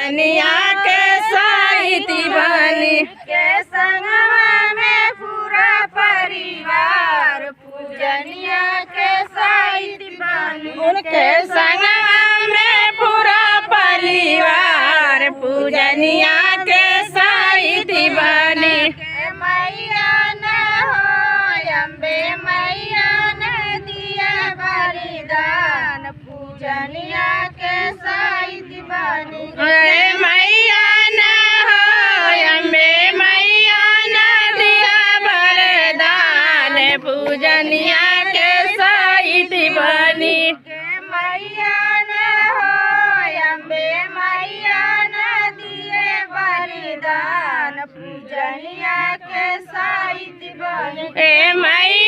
पूजनिया के साहिती बनी के संगवा में पूरा परिवार पूजनिया के साहिती बनी उनके संगवा में पूरा परिवार पूजनिया के साहिती बनी मैया न हो अम्बे मैया न दिया बलिदान पूजनिया के साहिती बनी मैया न हो अम्बे मैया न दिया बलिदान पूजनिया के साहिती बनी मैया न हो अम्बे मैया न दिए बलिदान पूजनिया के साहिती बनी मैया